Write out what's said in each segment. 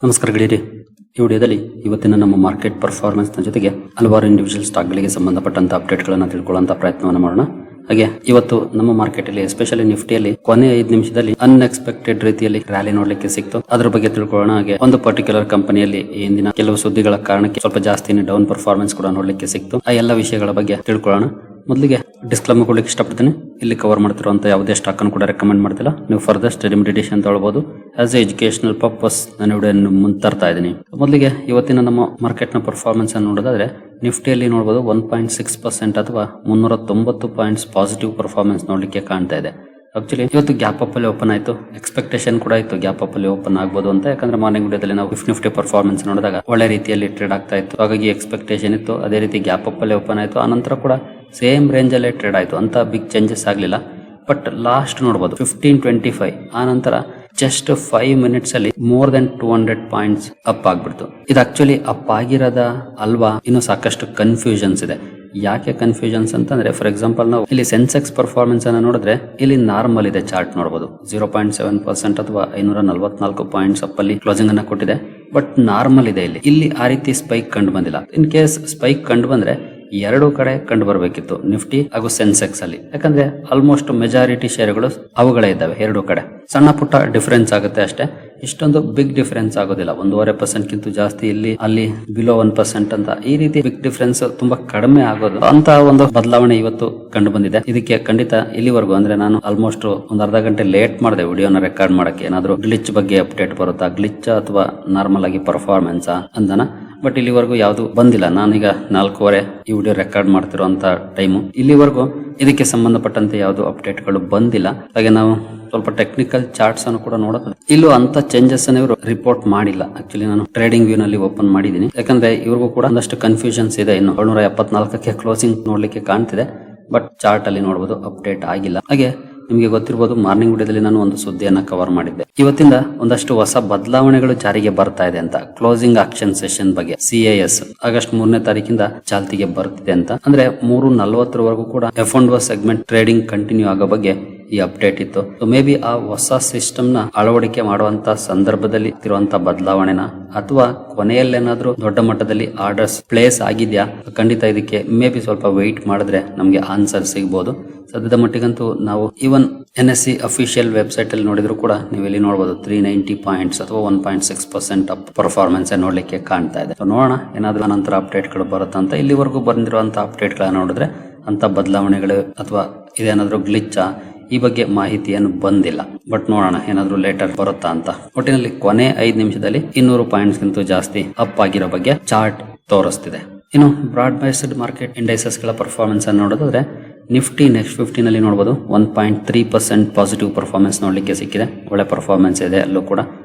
ನಮಸ್ಕಾರ ಗೆಳೆಯರಿ. ಈ ವಿಡಿಯೋದಲ್ಲಿ ಇವತ್ತಿನ ನಮ್ಮ ಮಾರ್ಕೆಟ್ ಪರ್ಫಾರ್ಮೆನ್ಸ್ ನ ಜೊತೆಗೆ ಹಲವಾರು ಇಂಡಿವಿಜುವಲ್ ಸ್ಟಾಕ್ ಗಳಿಗೆ ಸಂಬಂಧಪಟ್ಟಂತ ಅಪ್ಡೇಟ್ ಗಳನ್ನ ತಿಳ್ಕೊಳ್ಳುವಂತ ಪ್ರಯತ್ನವನ್ನು ಮಾಡೋಣ. ಹಾಗೆ ಇವತ್ತು ನಮ್ಮ ಮಾರ್ಕೆಟ್ ಅಲ್ಲಿ ಎಸ್ಪೆಷಲಿ ನಿಫ್ಟಿಯಲ್ಲಿ ಕೊನೆ 5 ನಿಮಿಷದಲ್ಲಿ ಅನ್ಎಕ್ಸ್ಪೆಕ್ಟೆಡ್ ರೀತಿಯಲ್ಲಿ ರ್ಯಾಲಿ ನೋಡ್ಲಿಕ್ಕೆ ಸಿಕ್ತು. ಅದ್ರ ಬಗ್ಗೆ ತಿಳ್ಕೊಳ್ಳೋಣ. ಹಾಗೆ ಒಂದು ಪರ್ಟಿಕ್ಯುಲರ್ ಕಂಪನಿಯಲ್ಲಿ ಇಂದಿನ ಕೆಲವು ಸುದ್ದಿಗಳ ಕಾರಣಕ್ಕೆ ಸ್ವಲ್ಪ ಜಾಸ್ತಿ ಡೌನ್ ಪರ್ಫಾರ್ಮೆನ್ಸ್ ಕೂಡ ನೋಡ್ಲಿಕ್ಕೆ ಸಿಕ್ತು. ಆ ಎಲ್ಲ ವಿಷಯಗಳ ಬಗ್ಗೆ ತಿಳ್ಕೊಳ್ಳೋಣ. ಮೊದಲಿಗೆ ಡಿಸ್ಕ್ಲೇಮರ್ ಕೊಡ್ಲಿಕ್ಕೆ ಇಷ್ಟಪಡ್ತೀನಿ. ಇಲ್ಲಿ ಕವರ್ ಮಾಡ್ತಿರುವಂತ ಯಾವುದೇ ಸ್ಟಾಕ್ ಅನ್ನು ಕೂಡ ರೆಕಮೆಂಡ್ ಮಾಡ್ತಿಲ್ಲ. ನೀವು ಫರ್ದರ್ ಸ್ಟಡಿ ಮೆಡಿಟೇಷನ್ ತಗೊಳ್ಬಹುದು. ಆಸ್ ಎ ಎಜುಕೇಶನಲ್ ಪರ್ಪಸ್ ನಾನು ವಿಡಿಯೋ ಮುಂದೆ ತರ್ತಾ ಇದ್ದೀನಿ. ಮೊದಲಿಗೆ ಇವತ್ತಿನ ನಮ್ಮ ಮಾರ್ಕೆಟ್ ನ ಪರ್ಫಾರ್ಮೆನ್ಸ್ ಅನ್ನು ನೋಡೋದಾದ್ರೆ ನಿಫ್ಟಿಯಲ್ಲಿ ನೋಡಬಹುದು 1.6% ಅಥವಾ 390 ಪಾಯಿಂಟ್ಸ್ ಪಾಸಿಟಿವ್ ಪರ್ಫಾರ್ಮೆನ್ಸ್ ನೋಡ್ಲಿಕ್ಕೆ ಕಾಣ್ತಾ ಇದೆ. ಆಕ್ಚುಲಿ ಇವತ್ತು ಗ್ಯಾಪ್ ಅಪ್ ಅಲ್ಲಿ ಓಪನ್ ಆಯ್ತು. ಎಕ್ಸ್ಪೆಕ್ಟೇಷನ್ ಕೂಡ ಇತ್ತು ಗ್ಯಾಪ್ ಅಪ್ ಅಲ್ಲಿ ಓಪನ್ ಆಗ್ಬೋದು ಅಂತ. ಯಾಕಂದ್ರೆ ಮಾರ್ನಿಂಗ್ ವಿಡಿಯೋದಲ್ಲಿ ನಾವು ನಿಫ್ಟಿ ಪರ್ಫಾರ್ಮೆನ್ಸ್ ನೋಡಿದಾಗ ಒಳ್ಳೆ ರೀತಿಯಲ್ಲಿ ಟ್ರೇಡ್ ಆಗ್ತಾ ಇತ್ತು. ಹಾಗಾಗಿ ಎಕ್ಸ್ಪೆಕ್ಟೇಷನ್ ಇತ್ತು. ಅದೇ ರೀತಿ ಗ್ಯಾಪ್ ಅಪ್ ಅಲ್ಲಿ ಓಪನ್ ಆಯ್ತು. ಆನಂತರ ಕೂಡ ಸೇಮ್ ರೇಂಜ್ ಅಲ್ಲೇ ಟ್ರೇಡ್ ಆಯ್ತು. ಅಂತ ಬಿಗ್ ಚೇಂಜಸ್ ಆಗ್ಲಿಲ್ಲ. ಬಟ್ ಲಾಸ್ಟ್ ನೋಡಬಹುದು 15.25 ಆ ನಂತರ ಜಸ್ಟ್ 5 ಮಿನಿಟ್ಸ್ ಅಲ್ಲಿ ಮೋರ್ ದೆನ್ 200 ಪಾಯಿಂಟ್ಸ್ ಅಪ್ ಆಗ್ಬಿಡ್ತು. ಇದು ಆಕ್ಚುಲಿ ಅಪ್ ಆಗಿರೋದ ಅಲ್ವಾ? ಇನ್ನು ಸಾಕಷ್ಟು ಕನ್ಫ್ಯೂಷನ್ಸ್ ಇದೆ. ಯಾಕೆ ಕನ್ಫ್ಯೂಷನ್ಸ್ ಅಂತಂದ್ರೆ, ಫಾರ್ ಎಕ್ಸಾಂಪಲ್ ನಾವು ಇಲ್ಲಿ ಸೆನ್ಸೆಕ್ಸ್ ಪರ್ಫಾರ್ಮೆನ್ಸ್ ಅನ್ನ ನೋಡಿದ್ರೆ ಇಲ್ಲಿ ನಾರ್ಮಲ್ ಇದೆ. ಚಾರ್ಟ್ ನೋಡಬಹುದು 0.7% ಅಥವಾ 544 ಪಾಯಿಂಟ್ಸ್ ಅಪ್ ಅಲ್ಲಿ ಕ್ಲೋಸಿಂಗ್ ಅನ್ನ ಕೊಟ್ಟಿದೆ. ಬಟ್ ನಾರ್ಮಲ್ ಇದೆ. ಇಲ್ಲಿ ಆ ರೀತಿ ಸ್ಪೈಕ್ ಕಂಡು ಬಂದಿಲ್ಲ. ಇನ್ ಕೇಸ್ ಸ್ಪೈಕ್ ಕಂಡು ಬಂದ್ರೆ ಎರಡು ಕಡೆ ಕಂಡು ಬರಬೇಕಿತ್ತು, ನಿಫ್ಟಿ ಹಾಗೂ ಸೆನ್ಸೆಕ್ಸ್ ಅಲ್ಲಿ. ಯಾಕಂದ್ರೆ ಆಲ್ಮೋಸ್ಟ್ ಮೆಜಾರಿಟಿ ಶೇರ್ಗಳು ಅವುಗಳೇ ಇದ್ದಾವೆ. ಎರಡು ಕಡೆ ಸಣ್ಣ ಪುಟ್ಟ ಡಿಫರೆನ್ಸ್ ಆಗುತ್ತೆ ಅಷ್ಟೇ. ಇಷ್ಟೊಂದು ಬಿಗ್ ಡಿಫರೆನ್ಸ್ ಆಗೋದಿಲ್ಲ. 1.5% ಗಿಂತ ಜಾಸ್ತಿ ಇಲ್ಲಿ, ಅಲ್ಲಿ ಬಿಲೋ 1% ಅಂತ ಈ ರೀತಿ ಬಿಗ್ ಡಿಫರೆನ್ಸ್ ತುಂಬಾ ಕಡಿಮೆ ಆಗೋದು ಅಂತ ಒಂದು ಬದಲಾವಣೆ ಇವತ್ತು ಕಂಡು ಬಂದಿದೆ. ಇದಕ್ಕೆ ಖಂಡಿತ ಇಲ್ಲಿವರೆಗೂ ಅಂದ್ರೆ ನಾನು ಆಲ್ಮೋಸ್ಟ್ ಒಂದು ಅರ್ಧ ಗಂಟೆ ಲೇಟ್ ಮಾಡಿದೆ ವಿಡಿಯೋನ ರೆಕಾರ್ಡ್ ಮಾಡಕ್ಕೆ. ಏನಾದ್ರು ಗ್ಲಿಚ್ ಬಗ್ಗೆ ಅಪ್ಡೇಟ್ ಬರುತ್ತಾ, ಗ್ಲಿಚ್ ಅಥವಾ ನಾರ್ಮಲ್ ಆಗಿ ಪರ್ಫಾರ್ಮೆನ್ಸ್ ಅಂದನ. ಬಟ್ ಇಲ್ಲಿವರೆಗೂ ಯಾವುದು ಬಂದಿಲ್ಲ. ನಾನೀಗ 4:15 ಈ ವಿಡಿಯೋ ರೆಕಾರ್ಡ್ ಮಾಡ್ತಿರುವಂತ ಟೈಮು. ಇಲ್ಲಿವರೆಗೂ ಇದಕ್ಕೆ ಸಂಬಂಧಪಟ್ಟಂತೆ ಯಾವುದು ಅಪ್ಡೇಟ್ ಗಳು ಬಂದಿಲ್ಲ. ಹಾಗೆ ನಾವು ಸ್ವಲ್ಪ ಟೆಕ್ನಿಕಲ್ ಚಾರ್ಟ್ಸ್ ಅನ್ನು ಕೂಡ ನೋಡಬಹುದು. ಇಲ್ಲೂ ಅಂತ ಚೇಂಜಸ್ ಅನ್ನು ಇವರು ರಿಪೋರ್ಟ್ ಮಾಡಿಲ್ಲ. ಆಕ್ಚುಲಿ ನಾನು ಟ್ರೇಡಿಂಗ್ ವ್ಯೂ ನಲ್ಲಿ ಓಪನ್ ಮಾಡಿದ್ದೀನಿ. ಯಾಕಂದ್ರೆ ಇವ್ರಿಗೂ ಕೂಡ ಒಂದಷ್ಟು ಕನ್ಫ್ಯೂಷನ್ಸ್ ಇದೆ. ಇನ್ನು 774ಕ್ಕೆ ಕ್ಲೋಸಿಂಗ್ ನೋಡ್ಲಿಕ್ಕೆ ಕಾಣ್ತಿದೆ. ಬಟ್ ಚಾರ್ಟ್ ಅಲ್ಲಿ ನೋಡಬಹುದು ಅಪ್ಡೇಟ್ ಆಗಿಲ್ಲ. ಹಾಗೆ ನಿಮಗೆ ಗೊತ್ತಿರಬಹುದು ಮಾರ್ನಿಂಗ್ ವಿಡಿಯೋದಲ್ಲಿ ನಾನು ಒಂದು ಸುದ್ದಿಯನ್ನ ಕವರ್ ಮಾಡಿದ್ದೆ. ಇವತ್ತಿಂದ ಒಂದಷ್ಟು ಹೊಸ ಬದಲಾವಣೆಗಳು ಜಾರಿಗೆ ಬರ್ತಾ ಇದೆ ಅಂತ. ಕ್ಲೋಸಿಂಗ್ ಆಕ್ಷನ್ ಸೆಷನ್ ಬಗ್ಗೆ CIS ಆಗಸ್ಟ್ 3ನೇ ತಾರೀಕಿಂದ ಚಾಲ್ತಿಗೆ ಬರ್ತಿದೆ ಅಂತ. ಅಂದ್ರೆ 3:40 ಕೂಡ F&O ಸೆಗ್ಮೆಂಟ್ ಟ್ರೇಡಿಂಗ್ ಕಂಟಿನ್ಯೂ ಆಗೋ ಬಗ್ಗೆ ಈ ಅಪ್ಡೇಟ್ ಇತ್ತು. ಸೊ ಮೇ ಬಿ ಆ ಹೊಸ ಸಿಸ್ಟಮ್ ನ ಅಳವಡಿಕೆ ಮಾಡುವಂತ ಸಂದರ್ಭದಲ್ಲಿ ಇರುವಂತ ಬದಲಾವಣೆನ ಅಥವಾ ಕೊನೆಯಲ್ಲೇನಾದ್ರೂ ದೊಡ್ಡ ಮಟ್ಟದಲ್ಲಿ ಆರ್ಡರ್ಸ್ ಪ್ಲೇಸ್ ಆಗಿದ್ಯಾ, ಖಂಡಿತ ಇದಕ್ಕೆ ಮೇ ಬಿ ಸ್ವಲ್ಪ ವೆಯ್ಟ್ ಮಾಡಿದ್ರೆ ನಮ್ಗೆ ಆನ್ಸರ್ ಸಿಗಬಹುದು. ಸದ್ಯದ ಮಟ್ಟಿಗಂತೂ ನಾವು ಈವನ್ NSE ಅಫಿಷಿಯಲ್ ವೆಬ್ಸೈಟ್ ಅಲ್ಲಿ ನೋಡಿದ್ರು ಕೂಡ ನೀವು ಇಲ್ಲಿ ನೋಡಬಹುದು 390 ಪಾಯಿಂಟ್ಸ್ ಅಥವಾ 1.6% ಅಪ್ ಪರ್ಫಾರ್ಮೆನ್ಸ್ ನೋಡ್ಲಿಕ್ಕೆ ಕಾಣ್ತಾ ಇದೆ. ನೋಡೋಣ ಏನಾದ್ರೂ ನಂತರ ಅಪ್ಡೇಟ್ ಗಳು ಬರುತ್ತಾ ಅಂತ. ಇಲ್ಲಿವರೆಗೂ ಬಂದಿರುವಂತಹ ಅಪ್ಡೇಟ್ ಗಳನ್ನ ನೋಡಿದ್ರೆ ಅಂತ ಬದಲಾವಣೆಗಳು ಅಥವಾ ಇದೇನಾದ್ರೂ ಗ್ಲಿಚ್ ಈ ಬಗ್ಗೆ ಮಾಹಿತಿಯನ್ನು ಬಂದಿಲ್ಲ. ಬಟ್ ನೋಡೋಣ ಏನಾದ್ರೂ ಲೇಟರ್ ಬರುತ್ತಾ ಅಂತ. ಒಟ್ಟಿನಲ್ಲಿ ಕೊನೆ 5 ನಿಮಿಷದಲ್ಲಿ 200 ಪಾಯಿಂಟ್ಸ್ ಗಿಂತ ಜಾಸ್ತಿ ಅಪ್ ಆಗಿರೋ ಬಗ್ಗೆ ಚಾರ್ಟ್ ತೋರಿಸ್ತಿದೆ. ಇನ್ನು ಬ್ರಾಡ್ ಬೇಸ್ಡ್ ಮಾರ್ಕೆಟ್ ಇಂಡೈಸಸ್ ಗಳ ಪರ್ಫಾರ್ಮೆನ್ಸ್ ಅನ್ನು ನೋಡೋದಾದ್ರೆ ನಿಫ್ಟಿ ನೆಕ್ಸ್ಟ್ 50 ನಲ್ಲಿ ನೋಡಬಹುದು 1.3% ಪಾಸಿಟಿವ್ ಪರ್ಫಾರ್ಮೆನ್ಸ್ ನೋಡ್ಲಿಕ್ಕೆ ಸಿಕ್ಕಿದೆ. ಒಳ್ಳೆ ಪರ್ಫಾರ್ಮೆನ್ಸ್ ಇದೆ ಅಲ್ಲೂ ಕೂಡ.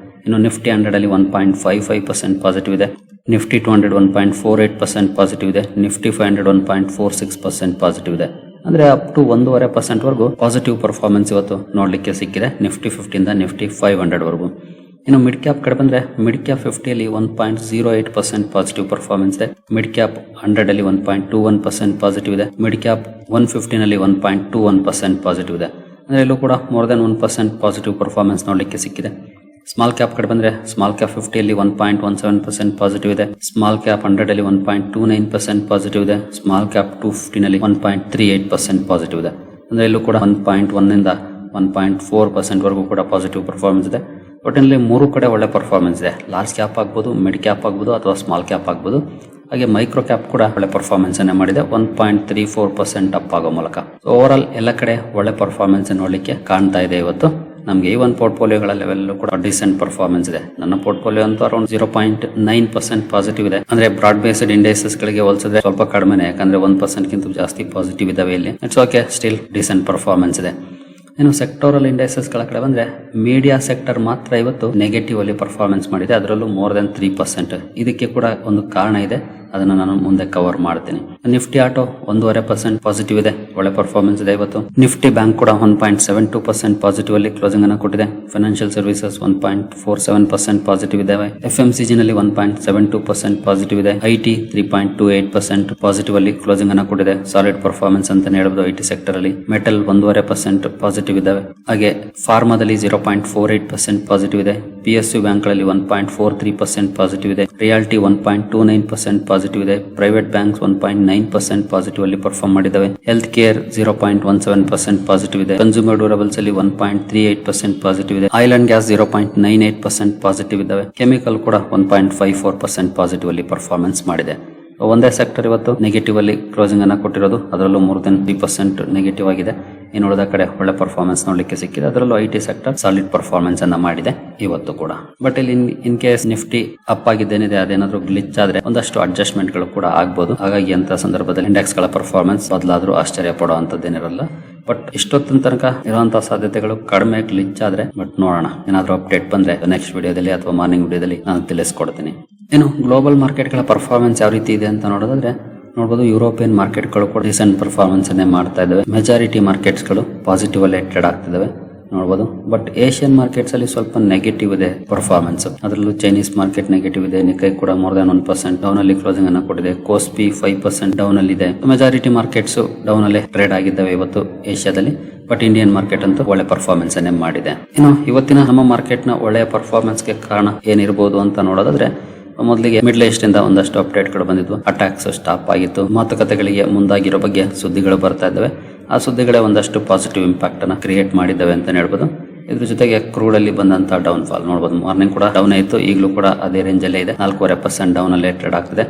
ಇನ್ನು ನಿಫ್ಟಿ 100 ಅಲ್ಲಿ 1.55% ಪಾಸಿಟಿವ್ ಇದೆ. ನಿಫ್ಟಿ 200 1.48% ಪಾಸಿಟಿವ್ ಇದೆ. ನಿಫ್ಟಿ 500 1.46% ಪಾಸಿಟಿವ್ ಇದೆ. ಅಂದ್ರೆ ಅಪ್ ಟು 1.5% ವರೆಗೂ ಪಾಸಿಟಿವ್ ಪರ್ಫಾರ್ಮೆನ್ಸ್ ಇವತ್ತು ನೋಡ್ಲಿಕ್ಕೆ ಸಿಕ್ಕಿದೆ ನಿಫ್ಟಿ 50 ಇಂದ ನಿಫ್ಟಿ 500 ವರೆಗೂ. ಇನ್ನು ಮಿಡ್ ಕ್ಯಾಪ್ ಕಡೆ ಬಂದ್ರೆ ಮಿಡ್ ಕ್ಯಾಪ್ 50 ಅಲ್ಲಿ 1.08% ಪಾಸಿಟಿವ್ ಪರ್ಫಾರ್ಮೆನ್ಸ್ ಇದೆ. ಮಿಡ್ ಕ್ಯಾಪ್ 100 ಅಲ್ಲಿ 1.21% ಪಾಸಿಟಿವ್ ಇದೆ. ಮಿಡ್ ಕ್ಯಾಪ್ 150 ನಲ್ಲಿ 1.21% ಪಾಸಿಟಿವ್ ಇದೆ. ಅಂದ್ರೆ ಇಲ್ಲೂ ಕೂಡ ಮೋರ್ ದನ್ 1% ಪಾಸಿಟಿವ್ ಪರ್ಫಾರ್ಮೆನ್ಸ್ ನೋಡ್ಲಿಕ್ಕೆ ಸಿಕ್ಕಿದೆ. ಸ್ಮಾಲ್ ಕ್ಯಾಪ್ ಕಡೆ ಬಂದ್ರೆ ಸ್ಮಾಲ್ ಕ್ಯಾಪ್ 50 ಅಲ್ಲಿ 1.17% ಪಾಸಿಟಿವ್ ಇದೆ. ಸ್ಮಾಲ್ ಕ್ಯಾಪ್ 100 ಅಲ್ಲಿ 1.29% ಪಾಸಿಟಿವ್ ಇದೆ. ಸ್ಮಾಲ್ ಕ್ಯಾಪ್ 250 ನಲ್ಲಿ 1.38% ಪಾಸಿಟಿವ್ ಇದೆ. ಅಂದ್ರೆ ಇಲ್ಲೂ ಕೂಡ 1.1 ಇಂದ 1.4% ವರೆಗೂ ಕೂಡ ಪಾಸಿಟಿವ್ ಪರ್ಫಾರ್ಮೆನ್ಸ್ ಇದೆ. ಒಟ್ಟಿನಲ್ಲಿ ಮೂರು ಕಡೆ ಒಳ್ಳೆ ಪರ್ಫಾರ್ಮೆನ್ಸ್ ಇದೆ. ಲಾರ್ಜ್ ಕ್ಯಾಪ್ ಆಗ್ಬೋದು, ಮಿಡ್ ಕ್ಯಾಪ್ ಆಗ್ಬೋದು ಅಥವಾ ಸ್ಮಾಲ್ ಕ್ಯಾಪ್ ಆಗ್ಬೋದು. ಹಾಗೆ ಮೈಕ್ರೋ ಕ್ಯಾಪ್ ಕೂಡ ಒಳ್ಳೆ ಪರ್ಫಾರ್ಮೆನ್ಸ್ ಅನ್ನ ಮಾಡಿದೆ 1.34% ಅಪ್ ಆಗೋ ಮೂಲಕ. ಓವರ್ ಆಲ್ ಎಲ್ಲ ಕಡೆ ಒಳ್ಳೆ ಪರ್ಫಾರ್ಮೆನ್ಸ್ ನೋಡ್ಲಿಕ್ಕೆ ಕಾಣ್ತಾ ಇದೆ ಇವತ್ತು. ನಮ್ಗೆ ಈ ಒಂದು ಪೋರ್ಟ್ಫೋಲಿಯೋಗಳ ಲೆವೆಲ್ ಕೂಡ ಡಿಸೆಂಟ್ ಪರ್ಫಾರ್ಮೆನ್ಸ್ ಇದೆ. ನನ್ನ ಪೋರ್ಟ್ಫೋಲಿಯೋ ಅಂತೂ ಅರೌಂಡ್ 0.9% ಪಾಸಿಟಿವ್ ಇದೆ. ಅಂದ್ರೆ ಬ್ರಾಡ್ ಬೇಸ್ಡ್ ಇಂಡೈಸಸ್ ಗಳಿಗೆ ಹೋಲಿಸಿದ್ರೆ ಸ್ವಲ್ಪ ಕಡಿಮೆನೆ. ಯಾಕಂದ್ರೆ 1% ಗಿಂತ ಜಾಸ್ತಿ ಪಾಸಿಟಿವ್ ಇದಾವೆ ಇಲ್ಲಿ. It's okay, still decent performance ಇದೆ. ಇನ್ನು ಸೆಕ್ಟೋರಲ್ ಇಂಡೈಸಸ್ ಗಳ ಕಡೆ ಬಂದ್ರೆ ಮೀಡಿಯಾ ಸೆಕ್ಟರ್ ಮಾತ್ರ ಇವತ್ತು ನೆಗೆಟಿವ್ ಅಲ್ಲಿ ಪರ್ಫಾರ್ಮೆನ್ಸ್ ಮಾಡಿದೆ. ಅದರಲ್ಲೂ ಮೋರ್ ದನ್ 3%. ಇದಕ್ಕೆ ಕೂಡ ಒಂದು ಕಾರಣ ಇದೆ. ಅದನ್ನ ನಾನು ಮುಂದೆ ಕವರ್ ಮಾಡ್ತೀನಿ. ನಿಫ್ಟಿ ಆಟೋ 1.5% ಪಾಸಿಟಿವ್ ಇದೆ, ಒಳ್ಳೆ ಪರ್ಫಾರ್ಮೆನ್ಸ್ ಇದೆ ಇವತ್ತು. ನಿಫ್ಟಿ ಬ್ಯಾಂಕ್ ಕೂಡ 1.72% ಪಾಸಿಟಿವ್ ಅಲ್ಲಿ ಕ್ಲೋಸಿಂಗ್ ಅನ್ನು ಕೊಟ್ಟಿದೆ. ಫೈನಾನ್ಷಿಯಲ್ ಸರ್ವಿಸಸ್ 1.47% ಪಾಸಿಟಿವ್ ಇದಾವೆ. FMCG ನಲ್ಲಿ 1.72% ಪಾಸಿಟಿವ್ ಇದೆ. IT 3.28% ಪಾಸಿಟಿವ್ ಅಲ್ಲಿ ಕ್ಲೋಸಿಂಗ್ ಅನ್ನು ಕೊಟ್ಟಿದೆ. ಸಾಲಿಡ್ ಪರ್ಫಾರ್ಮೆನ್ಸ್ ಅಂತಾನೆ ಹೇಳ್ಬೋದು IT ಸೆಕ್ಟರ್ ಅಲ್ಲಿ. ಮೆಟಲ್ 1.5% ಪಾಸಿಟಿವ್ ಇದಾವೆ. ಹಾಗೆ ಫಾರ್ಮಾದಲ್ಲಿ 0.48% ಪಾಸಿಟಿವ್ ಇದೆ. PSU ಬ್ಯಾಂಕ್ ಗಳಲ್ಲಿ 1.43% ಪಾಸಿಟಿವ್ ಇದೆ. ರಿಯಾಲ್ಟಿ 1.29% ಪಾಸಿಟಿವ್ ಇದೆ. ಪ್ರೈವೇಟ್ ಬ್ಯಾಂಕ್ಸ್ 1.9% ಪಾಸಿಟಿವ್ ಅಲ್ಲಿ ಪರ್ಫಾರ್ಮ್ ಮಾಡಿದ್ದಾವೆ. ಹೆಲ್ತ್ ಕೇರ್ 0.17% ಪಾಸಿಟಿವ್ ಇದೆ. ಕನ್ಸ್ಯೂಮರ್ ಡ್ಯೂರಬಲ್ಸ್ ಅಲ್ಲಿ 1.38% ಪಾಸಿಟಿವ್ ಇದೆ. ಆಯಿಲ್ ಅಂಡ್ ಗ್ಯಾಸ್ 0.98% ಪಾಸಿಟಿವ್ ಇದಾವೆ. ಕೆಮಿಕಲ್ ಕೂಡ 1.54% ಪಾಸಿಟಿವ್ ಅಲ್ಲಿ ಪರ್ಫಾರ್ಮೆನ್ಸ್ ಮಾಡಿದೆ. ಒಂದೇ ಸೆಕ್ಟರ್ ಇವತ್ತು ನೆಗೆಟಿವ್ ಅಲ್ಲಿ ಕ್ಲೋಸಿಂಗ್ ಅನ್ನ ಕೊಟ್ಟಿರೋದು, ಅದರಲ್ಲೂ ಮೋರ್ ದೆನ್ 3% ನೆಗೆಟಿವ್ ಆಗಿದೆ. ಇನ್ನು ಉಳಿದ ಕಡೆ ಒಳ್ಳೆ ಪರ್ಫಾರ್ಮೆನ್ಸ್ ನೋಡ್ಲಿಕ್ಕೆ ಸಿಕ್ಕಿದೆ. ಅದರಲ್ಲೂ IT ಸೆಕ್ಟರ್ ಸಾಲಿಡ್ ಪರ್ಫಾರ್ಮೆನ್ಸ್ ಅನ್ನ ಮಾಡಿದೆ ಇವತ್ತು ಕೂಡ. ಬಟ್ ಇಲ್ಲಿ ಇನ್ ಕೇಸ್ ನಿಫ್ಟಿ ಅಪ್ ಆಗಿದ್ದೇನಿದೆ ಅದೇನಾದ್ರೂ ಗ್ಲಿಚ್ ಆದ್ರೆ ಒಂದಷ್ಟು ಅಡ್ಜಸ್ಟ್ಮೆಂಟ್ ಗಳು ಕೂಡ ಆಗ್ಬಹುದು. ಹಾಗಾಗಿ ಅಂತ ಸಂದರ್ಭದಲ್ಲಿ ಇಂಡೆಕ್ಸ್ ಗಳ ಪರ್ಫಾರ್ಮೆನ್ಸ್ ಬದಲಾದ್ರೂ ಆಶ್ಚರ್ಯ ಪಡುವಂತದ್ದೇನಿರಲ್ಲ. ಬಟ್ ಇಷ್ಟೊತ್ತಿನ ತನಕ ಇರುವಂತಹ ಸಾಧ್ಯತೆಗಳು ಕಡಿಮೆ ಗ್ಲಿಚ್ ಆದ್ರೆ, ಬಟ್ ನೋಡೋಣ ಏನಾದ್ರೂ ಅಪ್ಡೇಟ್ ಬಂದ್ರೆ ನೆಕ್ಸ್ಟ್ ವಿಡಿಯೋದಲ್ಲಿ ಅಥವಾ ಮಾರ್ನಿಂಗ್ ವಿಡಿಯೋದಲ್ಲಿ ನಾನು ತಿಳಿಸ್ಕೊಡ್ತೀನಿ. ಇನ್ನು ಗ್ಲೋಬಲ್ ಮಾರ್ಕೆಟ್ಗಳ ಪರ್ಫಾರ್ಮೆನ್ಸ್ ಯಾವ ರೀತಿ ಇದೆ ಅಂತ ನೋಡೋದಾದ್ರೆ ನೋಡಬಹುದು, ಯುರೋಪಿಯನ್ ಮಾರ್ಕೆಟ್ಗಳು ಕೂಡ ರೀಸೆಂಟ್ ಪರ್ಫಾರ್ಮೆನ್ಸ್ ಅನ್ನೇ ಮಾಡ್ತಾ ಇದಾವೆ. ಮೆಜಾರಿಟಿ ಮಾರ್ಕೆಟ್ಸ್ ಗಳು ಪಾಸಿಟಿವ್ ಅಲ್ಲಿ ಟ್ರೇಡ್ ಆಗ್ತಿದಾವೆ ನೋಡಬಹುದು. ಬಟ್ ಏಷ್ಯನ್ ಮಾರ್ಕೆಟ್ಸ್ ಅಲ್ಲಿ ಸ್ವಲ್ಪ ನೆಗೆಟಿವ್ ಇದೆ ಪರ್ಫಾರ್ಮೆನ್ಸ್. ಅದರಲ್ಲೂ ಚೈನೀಸ್ ಮಾರ್ಕೆಟ್ ನೆಗೆಟಿವ್ ಇದೆ. ನಿಕೈ ಕೂಡ ಮೋರ್ ದನ್ 1% ಡೌನ್ ಅಲ್ಲಿ ಕ್ಲೋಸಿಂಗ್ ಅನ್ನು ಕೊಟ್ಟಿದೆ. ಕೋಸ್ಪಿ 5% ಡೌನ್ ಅಲ್ಲಿ ಇದೆ. ಮೆಜಾರಿಟಿ ಮಾರ್ಕೆಟ್ಸ್ ಡೌನ್ ಅಲ್ಲಿ ಟ್ರೇಡ್ ಆಗಿದ್ದಾವೆ ಇವತ್ತು ಏಷ್ಯಾದಲ್ಲಿ. ಬಟ್ ಇಂಡಿಯನ್ ಮಾರ್ಕೆಟ್ ಅಂತೂ ಒಳ್ಳೆ ಪರ್ಫಾರ್ಮೆನ್ಸ್ ಅನ್ನೇ ಮಾಡಿದೆ. ಇನ್ನು ಇವತ್ತಿನ ನಮ್ಮ ಮಾರ್ಕೆಟ್ ನ ಒಳ್ಳೆಯ ಪರ್ಫಾರ್ಮೆನ್ಸ್ ಗೆ ಕಾರಣ ಏನಿರಬಹುದು ಅಂತ ನೋಡೋದಾದ್ರೆ, ಮೊದಲಿಗೆ ಮಿಡ್ಲ್ ಈಸ್ಟ್ ಇಂದ ಒಂದಷ್ಟು ಅಪ್ಡೇಟ್ ಗಳು ಬಂದಿದ್ವು. ಅಟ್ಯಾಕ್ಸ್ ಸ್ಟಾಪ್ ಆಗಿತ್ತು. ಮಾತುಕತೆಗಳಿಗೆ ಮುಂದಾಗಿರೋ ಬಗ್ಗೆ ಸುದ್ದಿಗಳು ಬರ್ತಾ ಇದ್ದಾವೆ. ಆ ಸುದ್ದಿಗಳೇ ಒಂದಷ್ಟು ಪಾಸಿಟಿವ್ ಇಂಪ್ಯಾಕ್ಟ್ ಅನ್ನ ಕ್ರಿಯೇಟ್ ಮಾಡಿದ್ದಾವೆ ಅಂತ ಹೇಳ್ಬೋದು. ಇದ್ರ ಜೊತೆಗೆ ಕ್ರೂಡ್ ಅಲ್ಲಿ ಬಂದಂತ ಡೌನ್ ಫಾಲ್ ನೋಡಬಹುದು. ಮಾರ್ನಿಂಗ್ ಕೂಡ ಡೌನ್ ಆಯಿತು, ಈಗಲೂ ಕೂಡ ಅದೇ ರೇಂಜ್ ಅಲ್ಲೇ ಇದೆ. 4.5% ಡೌನ್ ಅಲ್ಲೇ ಟ್ರೇಡ್ ಆಗ್ತಿದೆ.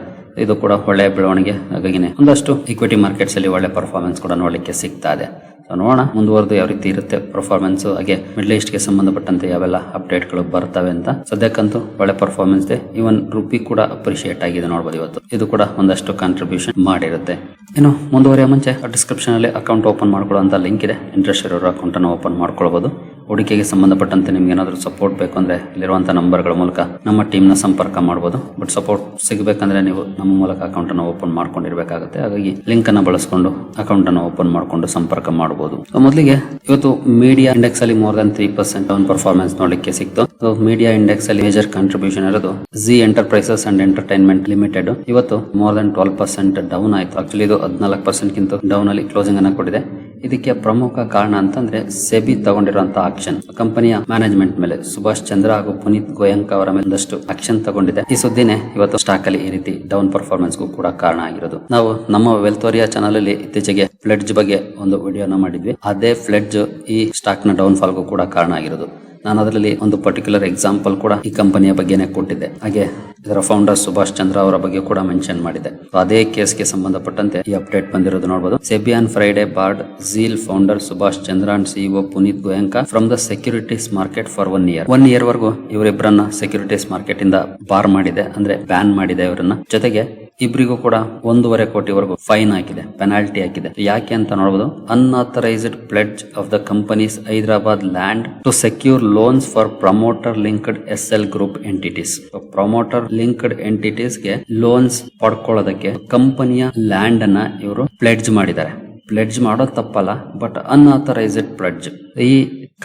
ಇದು ಕೂಡ ಒಳ್ಳೆಯ ಬೆಳವಣಿಗೆ. ಹಾಗಾಗಿ ಒಂದಷ್ಟು ಇಕ್ವಿಟಿ ಮಾರ್ಕೆಟ್ಸ್ ಅಲ್ಲಿ ಒಳ್ಳೆ ಪರ್ಫಾರ್ಮೆನ್ಸ್ ಕೂಡ ನೋಡಲಿಕ್ಕೆ ಸಿಗ್ತಾ ಇದೆ. ನೋಡೋಣ ಮುಂದುವರೆದು ಯಾವ ರೀತಿ ಇರುತ್ತೆ ಪರ್ಫಾರ್ಮೆನ್ಸ್. ಹಾಗೆ ಮಿಡ್ಲ್ ಈಸ್ಟ್ ಗೆ ಸಂಬಂಧಪಟ್ಟಂತೆ ಯಾವೆಲ್ಲ ಅಪ್ಡೇಟ್ ಗಳು ಬರ್ತವೆ ಅಂತ. ಸದ್ಯಕ್ಕಂತೂ ಒಳ್ಳೆ ಪರ್ಫಾರ್ಮೆನ್ಸ್ ಇದೆ. ಇವನ್ ರುಪಿ ಕೂಡ ಅಪ್ರಿಶಿಯೇಟ್ ಆಗಿದೆ ನೋಡಬಹುದು ಇವತ್ತು. ಇದು ಕೂಡ ಒಂದಷ್ಟು ಕಾಂಟ್ರಿಬ್ಯೂಷನ್ ಮಾಡಿರುತ್ತೆ. ಇನ್ನು ಮುಂದುವರಿಯ ಮುಂಚೆ ಡಿಸ್ಕ್ರಿಪ್ಷನ್ ಅಲ್ಲಿ ಅಕೌಂಟ್ ಓಪನ್ ಮಾಡ್ಕೊಳ್ಳುವಂತ ಲಿಂಕ್ ಇದೆ. ಇಂಟ್ರೆಸ್ಟ್ ಇರೋರು ಅಕೌಂಟ್ ಅನ್ನು ಓಪನ್ ಮಾಡ್ಕೊಳ್ಬಹುದು. ಹೂಡಿಕೆಗೆ ಸಂಬಂಧಪಟ್ಟಂತೆ ನಿಮ್ಗೆ ಏನಾದರೂ ಸಪೋರ್ಟ್ ಬೇಕು ಅಂದ್ರೆ ಇಲ್ಲಿರುವಂತಹ ನಂಬರ್ಗಳ ಮೂಲಕ ನಮ್ಮ ಟೀಮ್ ನ ಸಂಪರ್ಕ ಮಾಡಬಹುದು. ಬಟ್ ಸಪೋರ್ಟ್ ಸಿಗಬೇಕಂದ್ರೆ ನೀವು ನಮ್ಮ ಮೂಲಕ ಅಕೌಂಟ್ ಅನ್ನು ಓಪನ್ ಮಾಡ್ಕೊಂಡಿರ್ಬೇಕಾಗುತ್ತೆ. ಹಾಗಾಗಿ ಲಿಂಕ್ ಅನ್ನು ಬಳಸಿಕೊಂಡು ಅಕೌಂಟ್ ಅನ್ನು ಓಪನ್ ಮಾಡಿಕೊಂಡು ಸಂಪರ್ಕ ಮಾಡಬಹುದು. ಮೊದಲಿಗೆ ಇವತ್ತು ಮೀಡಿಯಾ ಇಂಡೆಕ್ಸ್ ಅಲ್ಲಿ ಮೋರ್ ದನ್ 3% ಡೌನ್ ಪರ್ಫಾರ್ಮೆನ್ಸ್ ನೋಡಲಿಕ್ಕೆ ಸಿಕ್ತು. ಮೀಡಿಯಾ ಇಂಡೆಕ್ಸ್ ಅಲ್ಲಿ ಮೇಜರ್ ಕಾಂಟ್ರಿಬ್ಯೂಷನ್ ಇರೋದು G enterprises and entertainment limited. ಇವತ್ತು ಮೋರ್ ದನ್ 12% ಡೌನ್ ಆಯ್ತು. ಆಕ್ಚುಲಿ ಇದು 14% ಗಿಂತ ಡೌನ್ ಅಲ್ಲಿ ಕ್ಲೋಸಿಂಗ್ ಅನ್ನು ಕೊಟ್ಟಿದೆ. ಇದಕ್ಕೆ ಪ್ರಮುಖ ಕಾರಣ ಅಂತಂದ್ರೆ ಸೆಬಿ ತಗೊಂಡಿರುವಂತಹ ಆಕ್ಷನ್, ಕಂಪನಿಯ ಮ್ಯಾನೇಜ್ಮೆಂಟ್ ಮೇಲೆ ಸುಭಾಷ್ ಚಂದ್ರ ಹಾಗೂ ಪುನೀತ್ ಗೋಯಂಕ ಅವರ ಮೇಲೆ ಒಂದಷ್ಟು ಆಕ್ಷನ್ ತಗೊಂಡಿದೆ. ಈ ಸುದ್ದಿನೇ ಇವತ್ತು ಸ್ಟಾಕ್ ಅಲ್ಲಿ ಈ ರೀತಿ ಡೌನ್ ಪರ್ಫಾರ್ಮೆನ್ಸ್ ಗೂ ಕೂಡ ಕಾರಣ ಆಗಿರೋದು. ನಾವು ನಮ್ಮ ವೆಲ್ತೋರಿಯಾ ಚಾನಲ್ ಅಲ್ಲಿ ಇತ್ತೀಚೆಗೆ ಫ್ಲೆಡ್ಜ್ ಬಗ್ಗೆ ಒಂದು ವಿಡಿಯೋನ ಮಾಡಿದ್ವಿ. ಅದೇ ಫ್ಲೆಡ್ಜ್ ಈ ಸ್ಟಾಕ್ ನ ಡೌನ್ ಫಾಲ್ ಗೂ ಕೂಡ ಕಾರಣ ಆಗಿರೋದು. ನಾನು ಅದರಲ್ಲಿ ಒಂದು ಪರ್ಟಿಕ್ಯುಲರ್ ಎಕ್ಸಾಂಪಲ್ ಕೂಡ ಈ ಕಂಪನಿಯ ಬಗ್ಗೆನೇ ಕೊಟ್ಟಿದ್ದೆ. ಹಾಗೆ ಇದರ ಫೌಂಡರ್ ಸುಭಾಷ್ ಚಂದ್ರ ಅವರ ಬಗ್ಗೆ ಕೂಡ ಮೆನ್ಷನ್ ಮಾಡಿದೆ. ಅದೇ ಕೇಸ್ಗೆ ಸಂಬಂಧಪಟ್ಟಂತೆ ಈ ಅಪ್ಡೇಟ್ ಬಂದಿರೋದು ನೋಡಬಹುದು. SEBI on Friday border zeal founder Subhash Chandra and CEO Puneeth Goenka from the securities market for 1 year. 1 year ವರೆಗೂ ಇವರಿಬ್ಬರನ್ನ ಸೆಕ್ಯೂರಿಟೀಸ್ ಮಾರ್ಕೆಟ್ ಇಂದ ಬಾರ್ ಮಾಡಿದೆ, ಅಂದ್ರೆ ಬ್ಯಾನ್ ಮಾಡಿದೆ ಇವರನ್ನ. ಜೊತೆಗೆ ಇಬ್ಬರಿಗೂ ಕೂಡ 1.5 ಕೋಟಿವರೆಗೂ ಫೈನ್ ಹಾಕಿದೆ, ಪೆನಾಲ್ಟಿ ಹಾಕಿದೆ. ಯಾಕೆ ಅಂತ ನೋಡಬಹುದು. Unauthorised pledge of the companies Hyderabad land to secure loans for promoter linked SL group entities. Promoter linked entities ಗೆ ಲೋನ್ಸ್ ಪಡ್ಕೊಳ್ಳೋದಕ್ಕೆ ಕಂಪನಿಯ ಲ್ಯಾಂಡ್ ಅನ್ನ ಇವರು ಪ್ಲೆಡ್ಜ್ ಮಾಡಿದ್ದಾರೆ. ಪ್ಲೆಡ್ಜ್ ಮಾಡೋದು ತಪ್ಪಲ್ಲ, ಬಟ್ ಅನ್ಆಥರೈಸ್ಡ್ ಪ್ಲೆಡ್ಜ್. ಈ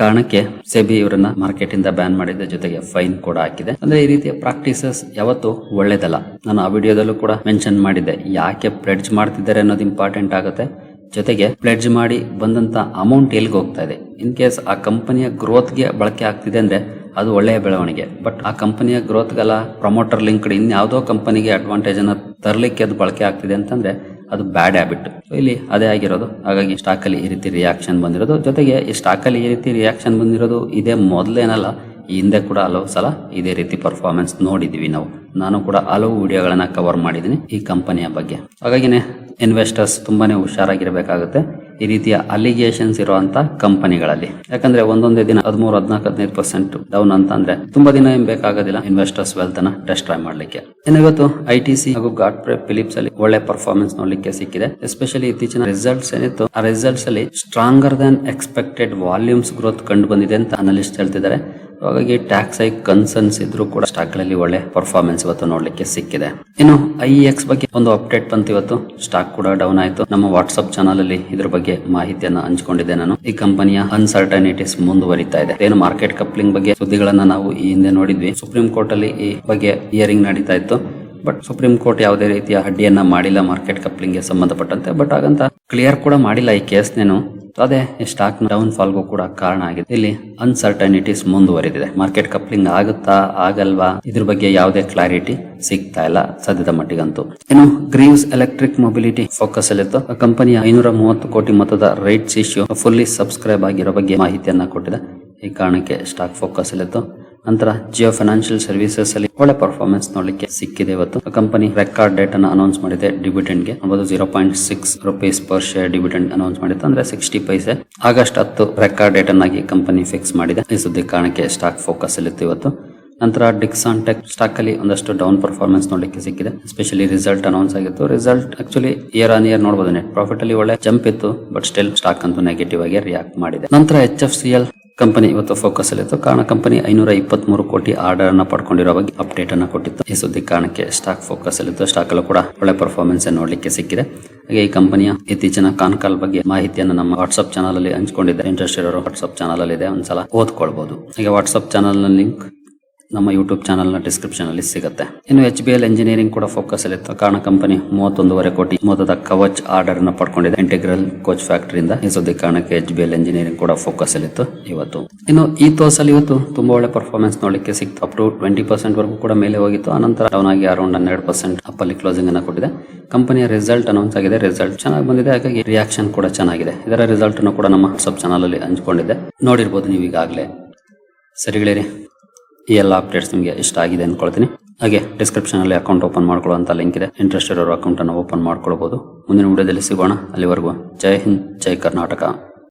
ಕಾರಣಕ್ಕೆ ಸೆಬಿ ಇವರನ್ನ ಮಾರ್ಕೆಟ್ ಇಂದ ಬ್ಯಾನ್ ಮಾಡಿದೆ, ಜೊತೆಗೆ ಫೈನ್ ಕೂಡ ಹಾಕಿದೆ. ಅಂದ್ರೆ ಈ ರೀತಿಯ ಪ್ರಾಕ್ಟೀಸಸ್ ಯಾವತ್ತು ಒಳ್ಳೇದಲ್ಲ. ನಾನು ಆ ವಿಡಿಯೋದಲ್ಲೂ ಕೂಡ ಮೆನ್ಷನ್ ಮಾಡಿದ್ದೆ, ಯಾಕೆ ಪ್ಲೆಡ್ಜ್ ಮಾಡ್ತಿದ್ದಾರೆ ಅನ್ನೋದು ಇಂಪಾರ್ಟೆಂಟ್ ಆಗುತ್ತೆ. ಜೊತೆಗೆ ಪ್ಲೆಡ್ಜ್ ಮಾಡಿ ಬಂದಂತ ಅಮೌಂಟ್ ಎಲ್ಲಿಗೆ ಹೋಗ್ತಾ ಇದೆ. ಇನ್ ಕೇಸ್ ಆ ಕಂಪನಿಯ ಗ್ರೋತ್ಗೆ ಬಳಕೆ ಆಗ್ತಿದೆ ಅಂದ್ರೆ ಅದು ಒಳ್ಳೆಯ ಬೆಳವಣಿಗೆ. ಬಟ್ ಆ ಕಂಪನಿಯ ಗ್ರೋತ್ಗೆಲ್ಲ ಪ್ರಮೋಟರ್ ಲಿಂಕ್ಡ್ ಇನ್ಯಾವುದೋ ಕಂಪನಿಗೆ ಅಡ್ವಾಂಟೇಜ್ ಅನ್ನ ತರಲಿಕ್ಕೆ ಅದು ಬಳಕೆ ಆಗ್ತಿದೆ ಅಂತಂದ್ರೆ ಅದು ಬ್ಯಾಡ್ ಹ್ಯಾಬಿಟ್. ಇಲ್ಲಿ ಅದೇ ಆಗಿರೋದು. ಹಾಗಾಗಿ ಸ್ಟಾಕ್ ಅಲ್ಲಿ ಈ ರೀತಿ ರಿಯಾಕ್ಷನ್ ಬಂದಿರೋದು. ಜೊತೆಗೆ ಈ ಸ್ಟಾಕ್ ಅಲ್ಲಿ ಈ ರೀತಿ ರಿಯಾಕ್ಷನ್ ಬಂದಿರೋದು ಇದೇ ಮೊದಲೇನಲ್ಲ, ಈ ಹಿಂದೆ ಕೂಡ ಹಲವು ಸಲ ಇದೇ ರೀತಿ ಪರ್ಫಾರ್ಮೆನ್ಸ್ ನೋಡಿದೀವಿ ನಾವು. ನಾನು ಕೂಡ ಹಲವು ವಿಡಿಯೋಗಳನ್ನ ಕವರ್ ಮಾಡಿದ್ದೀನಿ ಈ ಕಂಪನಿಯ ಬಗ್ಗೆ. ಹಾಗಾಗಿನೇ ಇನ್ವೆಸ್ಟರ್ಸ್ ತುಂಬಾನೇ ಹುಷಾರಾಗಿರ್ಬೇಕಾಗುತ್ತೆ ಈ ರೀತಿಯ ಅಲಿಗೇಷನ್ಸ್ ಇರುವಂತ ಕಂಪನಿಗಳಲ್ಲಿ. ಯಾಕಂದ್ರೆ ಒಂದೊಂದೇ ದಿನ 13, 14, 15% ಡೌನ್ ಅಂತ ಅಂದ್ರೆ ತುಂಬಾ ದಿನ ಏನ್ ಬೇಕಾಗೋದಿಲ್ಲ ಇನ್ವೆಸ್ಟರ್ಸ್ ವೆಲ್ತ್ ಅನ್ನ ಡೆಸ್ಟ್ರಾಯ್ ಮಾಡ್ಲಿಕ್ಕೆ. ಇನ್ನು ಇವತ್ತು ITC ಹಾಗೂ ಗಾಡ್ಫ್ರೇ ಫಿಲಿಪ್ಸ್ ಅಲ್ಲಿ ಒಳ್ಳೆ ಪರ್ಫಾರ್ಮೆನ್ಸ್ ನೋಡ್ಲಿಕ್ಕೆ ಸಿಕ್ಕಿದೆ. ಎಸ್ಪೆಷಲಿ ಇತ್ತೀಚಿನ ರಿಸಲ್ಟ್ಸ್ ಏನಿತ್ತು ಆ ರಿಸಲ್ಟ್ಸ್ ಅಲ್ಲಿ stronger Dhan expected volumes growth ಕಂಡು ಬಂದಿದೆ ಅಂತ ಅನಲಿಸ್ಟ್ ಹೇಳ್ತಿದ್ದಾರೆ. ಹಾಗಾಗಿ ಟ್ಯಾಕ್ಸ್ ಹೈಕ್ ಕನ್ಸರ್ನ್ಸ್ ಇದ್ರೂ ಕೂಡ ಸ್ಟಾಕ್ ಗಳಲ್ಲಿ ಒಳ್ಳೆ ಪರ್ಫಾರ್ಮೆನ್ಸ್ ಇವತ್ತು ನೋಡ್ಲಿಕ್ಕೆ ಸಿಕ್ಕಿದೆ. ಇನ್ನು IEX ಬಗ್ಗೆ ಒಂದು ಅಪ್ಡೇಟ್ ಬಂತು ಇವತ್ತು. ಸ್ಟಾಕ್ ಕೂಡ ಡೌನ್ ಆಯ್ತು. ನಮ್ಮ ವಾಟ್ಸ್ಆಪ್ ಚಾನಲ್ ಅಲ್ಲಿ ಇದ್ರ ಬಗ್ಗೆ ಮಾಹಿತಿಯನ್ನ ಹಂಚಿಕೊಂಡಿದ್ದೆ ನಾನು. ಈ ಕಂಪನಿಯ ಅನ್ಸರ್ಟನಿಟೀಸ್ ಮುಂದುವರಿತಾ ಇದೆ. ಏನು ಮಾರ್ಕೆಟ್ ಕಪ್ಲಿಂಗ್ ಬಗ್ಗೆ ಸುದ್ದಿಗಳನ್ನ ನಾವು ಈ ಹಿಂದೆ ನೋಡಿದ್ವಿ. ಸುಪ್ರೀಂ ಕೋರ್ಟ್ ಅಲ್ಲಿ ಈ ಬಗ್ಗೆ ಹಿಯರಿಂಗ್ ನಡೀತಾ ಇತ್ತು. ಬಟ್ ಸುಪ್ರೀಂ ಕೋರ್ಟ್ ಯಾವುದೇ ರೀತಿಯ ಅಡ್ಡಿಯನ್ನ ಮಾಡಿಲ್ಲ ಮಾರ್ಕೆಟ್ ಕಪ್ಲಿಂಗ್ ಗೆ ಸಂಬಂಧಪಟ್ಟಂತೆ. ಬಟ್ ಹಾಗಂತ ಕ್ಲಿಯರ್ ಕೂಡ ಮಾಡಿಲ್ಲ ಈ ಕೇಸ್ನೇನು. ಅದೇ ಸ್ಟಾಕ್ ಡೌನ್ ಫಾಲ್ಗೂ ಕೂಡ ಕಾರಣ ಆಗಿದೆ. ಇಲ್ಲಿ ಅನ್ಸರ್ಟನಿಟೀಸ್ ಮುಂದುವರಿದಿದೆ. ಮಾರ್ಕೆಟ್ ಕಪ್ಲಿಂಗ್ ಆಗುತ್ತಾ ಆಗಲ್ವಾ ಇದ್ರ ಬಗ್ಗೆ ಯಾವುದೇ ಕ್ಲಾರಿಟಿ ಸಿಗ್ತಾ ಇಲ್ಲ ಸದ್ಯದ ಮಟ್ಟಿಗಂತೂ. ಇನ್ನು ಗ್ರೀವ್ಸ್ ಎಲೆಕ್ಟ್ರಿಕ್ ಮೊಬಿಲಿಟಿ ಫೋಕಸ್ ಅಲ್ಲಿತ್ತು. ಕಂಪನಿಯ 530 ಕೋಟಿ ಮೊತ್ತದ ರೈಟ್ಸ್ ಇಶ್ಯೂ ಫುಲ್ಲಿ ಸಬ್ಸ್ಕ್ರೈಬ್ ಆಗಿರೋ ಬಗ್ಗೆ ಮಾಹಿತಿಯನ್ನ ಕೊಟ್ಟಿದೆ. ಈ ಕಾರಣಕ್ಕೆ ಸ್ಟಾಕ್ ಫೋಕಸ್ ಅಲ್ಲಿತ್ತು. ನಂತರ ಜಿಯೋ ಫೈನಾನ್ಷಿಯಲ್ ಸರ್ವಿಸಸ್ ಅಲ್ಲಿ ಒಳ್ಳೆ ಪರ್ಫಾರ್ಮೆನ್ಸ್ ನೋಡ್ಲಿಕ್ಕೆ ಸಿಕ್ಕಿದೆ ಇವತ್ತು. ಕಂಪನಿ ರೆಕಾರ್ಡ್ ಡೇಟ್ ಅನ್ನು ಅನೌನ್ಸ್ ಮಾಡಿದೆ. ಡಿವಿಡೆಂಡ್ ಗೆ 0.6 rupees per share dividend announce ಮಾಡಿತ್ತು. ಅಂದ್ರೆ 60 ಪೈಸೆ. ಆಗಸ್ಟ್ 10 ರೆಕಾರ್ಡ್ ಡೇಟ್ ಅನ್ನಾಗಿ ಕಂಪನಿ ಫಿಕ್ಸ್ ಮಾಡಿದೆ. ಈ ಸುದ್ದಿ ಕಾರಣಕ್ಕೆ ಸ್ಟಾಕ್ ಫೋಕಸ್ ಅಲ್ಲಿತ್ತು ಇವತ್ತು. ನಂತರ ಡಿಕ್ಸಾನ್ ಟೆಕ್ ಸ್ಟಾಕ್ ಅಲ್ಲಿ ಒಂದಷ್ಟು ಡೌನ್ ಪರ್ಫಾರ್ಮೆನ್ಸ್ ನೋಡ್ಲಿಕ್ಕೆ ಸಿಕ್ಕಿದೆ. ಎಸ್ಪೆಷಲಿ ರಿಸಲ್ಟ್ ಅನೌನ್ಸ್ ಆಗಿತ್ತು. Result actually year on year ನೋಡಬಹುದು. ನೆಟ್ ಪ್ರಾಫಿಟ್ ಅಲ್ಲಿ ಒಳ್ಳೆ ಜಂಪ್ ಇತ್ತು. ಬಟ್ ಸ್ಟಿಲ್ ಸ್ಟಾಕ್ ಅಂತೂ ನೆಗೆಟಿವ್ ಆಗಿ ರಿಯಾಕ್ಟ್ ಮಾಡಿದೆ. ನಂತರ HFCL ಕಂಪನಿ ಇವತ್ತು ಫೋಕಸ್ ಅಲ್ಲಿತ್ತು. ಕಾರಣ ಕಂಪನಿ 523 ಕೋಟಿ ಆರ್ಡರ್ ಅನ್ನ ಪಡ್ಕೊಂಡಿರೋ ಬಗ್ಗೆ ಅಪ್ಡೇಟ್ ಅನ್ನ ಕೊಟ್ಟಿತ್ತು. ಈ ಸುದ್ದಿ ಕಾರಣಕ್ಕೆ ಸ್ಟಾಕ್ ಫೋಕಸ್ ಅಲ್ಲಿತ್ತು. ಸ್ಟಾಕ್ ಅಲ್ಲೂ ಕೂಡ ಒಳ್ಳೆ ಪರ್ಫಾರ್ಮೆನ್ಸ್ ನೋಡ್ಲಿಕ್ಕೆ ಸಿಕ್ಕಿದೆ. ಹಾಗೆ ಈ ಕಂಪನಿಯ ಇತ್ತೀಚಿನ ಕಾನ್ಕಾಲ್ ಬಗ್ಗೆ ಮಾಹಿತಿಯನ್ನು ನಮ್ಮ ವಾಟ್ಸ್ಆಪ್ ಚಾನಲ್ ಅಲ್ಲಿ ಹಂಚಿಕೊಂಡಿದ್ದಾರೆ. ಇಂಟ್ರೆಸ್ಟ್ ಇರೋರು ವಾಟ್ಸ್ಆಪ್ ಚಾನಲ್ ಅಲ್ಲಿ ಇದೆ, ಒಂದ್ಸಲ ಓದ್ಕೊಳ್ಬಹುದು. ಹಾಗೆ ವಾಟ್ಸ್ಆಪ್ ಚಾನಲ್ ನ ಲಿಂಕ್ ನಮ್ಮ ಯೂಟ್ಯೂಬ್ ಚಾನಲ್ ನ ಡಿಸ್ಕ್ರಿಪ್ಷನ್ ಅಲ್ಲಿ ಸಿಗುತ್ತೆ. ಇನ್ನು HBL ಎಂಜಿನಿಯರಿಂಗ್ ಕೂಡ ಫೋಕಸ್ ಅಲ್ಲಿತ್ತು. ಕಾರಣ ಕಂಪನಿ 31.5 ಕೋಟಿ ಮೊತ್ತದ ಕವಚ್ ಆರ್ಡರ್ ಅನ್ನು ಪಡ್ಕೊಂಡಿದೆ ಇಂಟಿಗ್ರಲ್ ಕೋಚ್ ಫ್ಯಾಕ್ಟರಿಯಿಂದ. ಈ ಸುದ್ದಿ ಕಾರಣಕ್ಕೆ HBL ಎಂಜಿನಿಯರಿಂಗ್ ಕೂಡ ಫೋಕಸ್ ಅಲ್ಲಿತ್ತು ಇವತ್ತು. ಇನ್ನು ಈಥೋಸ್ ಅಲ್ಲಿ ಇವತ್ತು ತುಂಬಾ ಒಳ್ಳೆ ಪರ್ಫಾರ್ಮೆನ್ಸ್ ನೋಡಲಿಕ್ಕೆ ಸಿಕ್ತು. ಅಪ್ ಟು 20% ವರೆಗೂ ಕೂಡ ಮೇಲೆ ಹೋಗಿತ್ತು. ಆನಂತರ ಡೌನ್ ಆಗಿ ಅರೌಂಡ್ 12% ಅಪ್ ಅಲ್ಲಿ ಕ್ಲೋಸಿಂಗ್ ಅನ್ನು ಕೊಟ್ಟಿದೆ. ಕಂಪನಿಯ ರಿಸಲ್ಟ್ ಅನೌನ್ಸ್ ಆಗಿದೆ. ರಿಸಲ್ಟ್ ಚೆನ್ನಾಗಿ ಬಂದಿದೆ. ಹಾಗಾಗಿ ರಿಯಾಕ್ಷನ್ ಕೂಡ ಚೆನ್ನಾಗಿದೆ. ಇದರ ರಿಸಲ್ಟ್ ಅನ್ನು ಕೂಡ ನಮ್ಮ ವಾಟ್ಸ್ಆಪ್ ಚಾನಲ್ ಅಲ್ಲಿ ಹಂಚಿಕೊಂಡಿದ್ದೆ. ನೋಡಿರ್ಬೋದು ನೀವು ಈಗಾಗಲೇ. ಸರಿಗಳೇ, ಈ ಎಲ್ಲ ಅಪ್ಡೇಟ್ಸ್ ನಿಮಗೆ ಇಷ್ಟ ಆಗಿದೆ ಅನ್ಕೊಳ್ತೀನಿ. ಹಾಗೆ ಡಿಸ್ಕ್ರಿಪ್ಷನ್ ಅಲ್ಲಿ ಅಕೌಂಟ್ ಓಪನ್ ಮಾಡ್ಕೊಳ್ಳುವಂತ ಲಿಂಕ್ ಇದೆ. ಇಂಟ್ರೆಸ್ಟ್ ಇರೋರು ಅಕೌಂಟ್ ಅನ್ನು ಓಪನ್ ಮಾಡ್ಕೊಳ್ಬಹುದು. ಮುಂದಿನ ವಿಡಿಯೋದಲ್ಲಿ ಸಿಗೋಣ. ಅಲ್ಲಿವರೆಗೂ ಜೈ ಹಿಂದ್, ಜೈ ಕರ್ನಾಟಕ.